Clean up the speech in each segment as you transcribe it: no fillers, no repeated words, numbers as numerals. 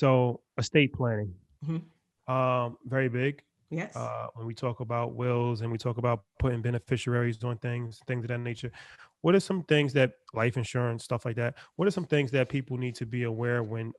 So estate planning, Mhm. very big. Yes. When we talk about wills and we talk about putting beneficiaries on things of that nature, what are some things that life insurance, stuff like that? What are some things that people need to be aware when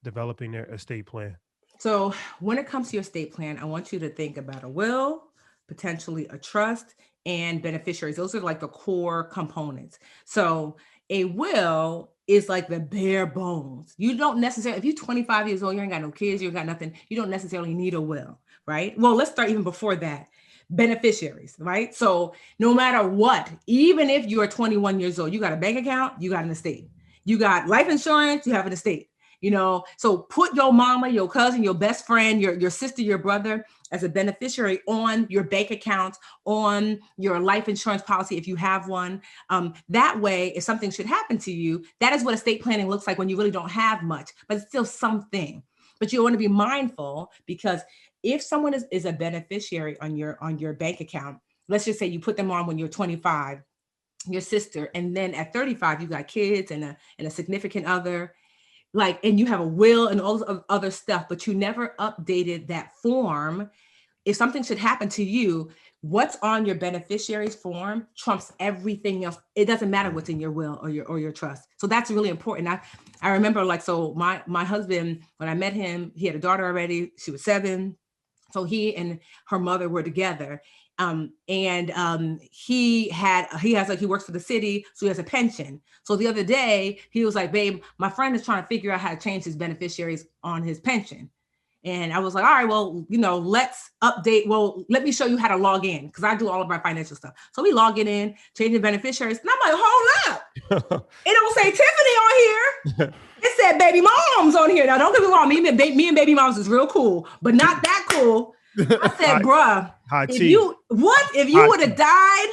developing their estate plan? So when it comes to your estate plan, I want you to think about a will, potentially a trust, and beneficiaries. Those are like the core components. So a will is like the bare bones. You don't necessarily, if you're 25 years old, you ain't got no kids, you ain't got nothing, you don't necessarily need a will, right? Well, let's start even before that. Beneficiaries, right? So no matter what, even if you are 21 years old, you got a bank account, you got an estate. You got life insurance, you have an estate. So put your mama, your cousin, your best friend, your sister, your brother as a beneficiary on your bank accounts, on your life insurance policy if you have one. That way, if something should happen to you, that is what estate planning looks like when you really don't have much, but it's still something. But you want to be mindful, because if someone is a beneficiary on your bank account, let's just say you put them on when you're 25, your sister, and then at 35 you got kids and a significant other, like, and you have a will and all this other stuff, but you never updated that form. If something should happen to you, what's on your beneficiaries form trumps everything else. It doesn't matter what's in your will or your trust. So that's really important. I remember, like, so my husband, when I met him, he had a daughter already. She was 7. So he and her mother were together. And he works for the city, so he has a pension. So the other day he was like, babe, my friend is trying to figure out how to change his beneficiaries on his pension. And I was like, all right, well, let's update. Well, let me show you how to log in, because I do all of my financial stuff. So we log it in, changing beneficiaries. And I'm like, hold up. It don't say Tiffany on here. It said baby mom's on here. Now, don't get me wrong. Me and baby moms is real cool, but not that cool. I said, bruh, if you would have died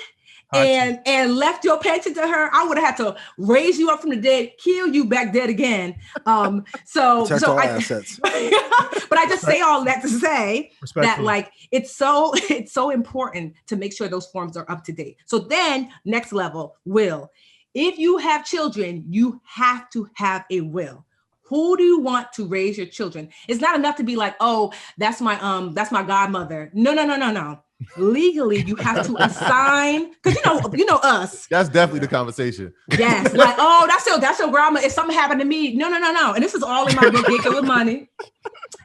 and left your pension to her, I would have had to raise you up from the dead, kill you back dead again. Protect all assets. But I just say all that to say that, like, it's so important to make sure those forms are up to date. So then, next level, will. If you have children, you have to have a will. Who do you want to raise your children? It's not enough to be like, oh, that's my godmother. No. Legally, you have to assign, because you know us. That's definitely the conversation. Yes, like, oh, that's your grandma. If something happened to me, no. And this is all in my book, Get Good with Money.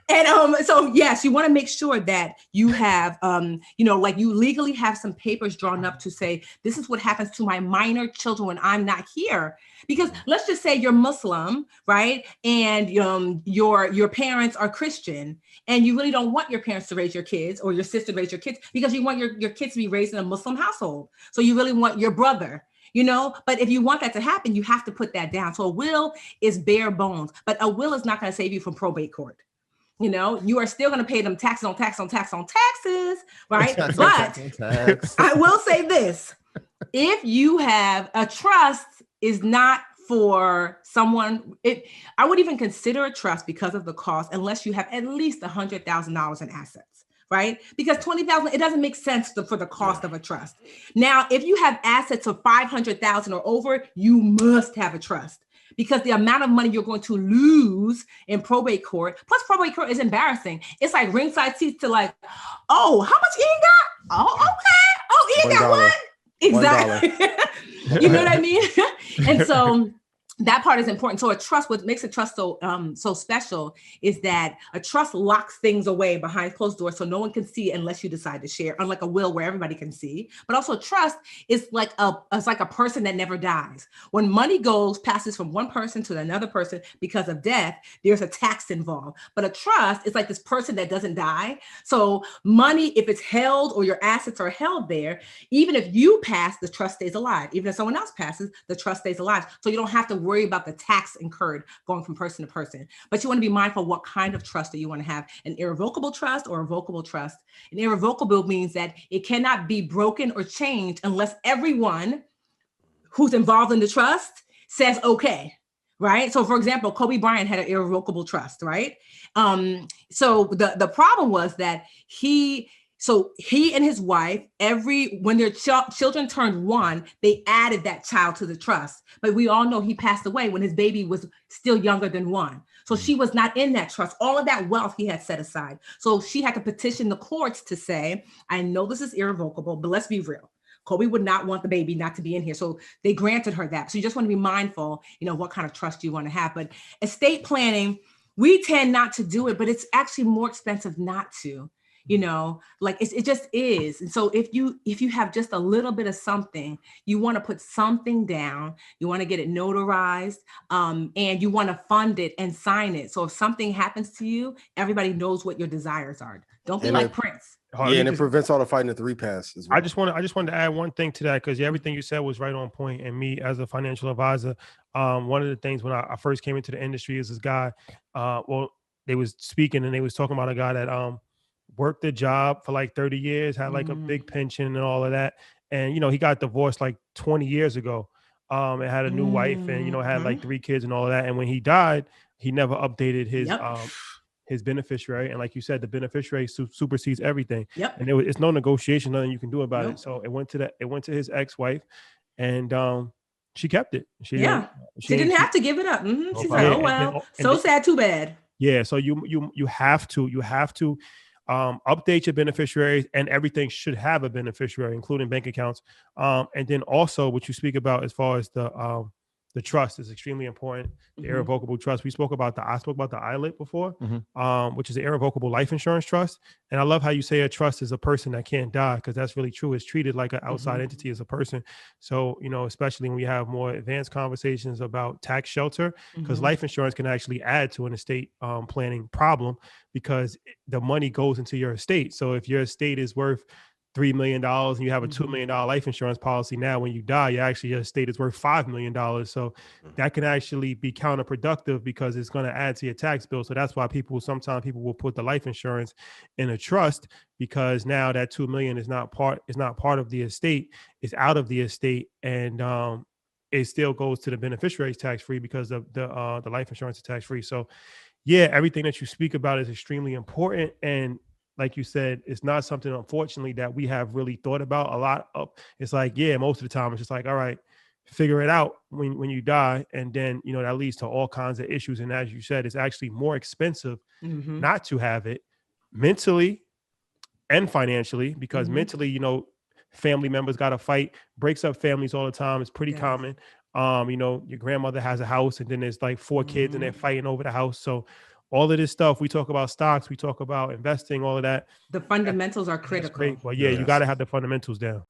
And so yes, you want to make sure that you have, like, you legally have some papers drawn up to say, this is what happens to my minor children when I'm not here. Because let's just say you're Muslim, right? And your parents are Christian, and you really don't want your parents to raise your kids, or your sister to raise your kids, because you want your kids to be raised in a Muslim household. So you really want your brother. But if you want that to happen, you have to put that down. So a will is bare bones, but a will is not going to save you from probate court. You are still going to pay them taxes on taxes, right? But I will say this. If you have a trust, is not for someone, I would even consider a trust because of the cost, unless you have at least $100,000 in assets, right? Because $20,000, it doesn't make sense for the cost of a trust. Now, if you have assets of $500,000 or over, you must have a trust. Because the amount of money you're going to lose in probate court, plus probate court is embarrassing. It's like ringside seats to, like, oh, how much Ian got? Oh, okay. Oh, Ian got what? Exactly. You know what I mean? And so that part is important. So a trust, what makes a trust so special is that a trust locks things away behind closed doors, so no one can see unless you decide to share, unlike a will where everybody can see. But also trust is like a person that never dies. When money passes from one person to another person because of death, there's a tax involved. But a trust is like this person that doesn't die. So money, if it's held or your assets are held there, even if you pass, the trust stays alive. Even if someone else passes, the trust stays alive. So you don't have to worry about the tax incurred going from person to person. But you want to be mindful of what kind of trust that you want to have, an irrevocable trust or a revocable trust. An irrevocable means that it cannot be broken or changed unless everyone who's involved in the trust says okay. Right. So, for example, Kobe Bryant had an irrevocable trust. Right. So the problem was that he and his wife, when their children turned 1, they added that child to the trust. But we all know he passed away when his baby was still younger than 1. So she was not in that trust. All of that wealth he had set aside. So she had to petition the courts to say, I know this is irrevocable, but let's be real. Kobe would not want the baby not to be in here. So they granted her that. So you just want to be mindful, what kind of trust you want to have. But estate planning, we tend not to do it, but it's actually more expensive not to. Like it just is. And so if you have just a little bit of something, you want to put something down, you want to get it notarized, and you want to fund it and sign it. So if something happens to you, everybody knows what your desires are. Don't be like Prince. Yeah, and it prevents all the fighting at the repass as well. I just wanted to add one thing to that, because everything you said was right on point. And me as a financial advisor, one of the things when I first came into the industry is this guy, they was speaking and they was talking about a guy that worked a job for like 30 years, had like a big pension and all of that. And, he got divorced like 20 years ago, and had a new wife and, had like 3 kids and all of that. And when he died, he never updated his beneficiary. And like you said, the beneficiary supersedes everything. Yep. And it's no negotiation, nothing you can do about it. So it went to his ex-wife, and she kept it. She didn't have to give it up. She's like, oh well, sad, too bad. Yeah. So you have to update your beneficiaries, and everything should have a beneficiary, including bank accounts. And then also what you speak about as far as the trust is extremely important. The irrevocable trust. I spoke about the ILIT before, which is an irrevocable life insurance trust. And I love how you say a trust is a person that can't die, because that's really true. It's treated like an outside entity as a person. So, especially when we have more advanced conversations about tax shelter, because life insurance can actually add to an estate planning problem, because the money goes into your estate. So if your estate is worth $3 million and you have a $2 million life insurance policy, now when you die, your estate is worth $5 million. So that can actually be counterproductive, because it's going to add to your tax bill. So that's why sometimes people will put the life insurance in a trust, because now that $2 million is not part of the estate, it's out of the estate, and it still goes to the beneficiaries tax free, because the life insurance is tax free. So yeah, everything that you speak about is extremely important. And like you said, it's not something, unfortunately, that we have really thought about a lot of. It's like, most of the time it's just like, all right, figure it out when you die. And then, that leads to all kinds of issues. And as you said, it's actually more expensive not to have it, mentally and financially, because mentally, family members got to fight, breaks up families all the time. It's pretty common. Your grandmother has a house and then there's like 4 kids and they're fighting over the house. So all of this stuff, we talk about stocks, we talk about investing, all of that. The fundamentals are critical. But you got to have the fundamentals down.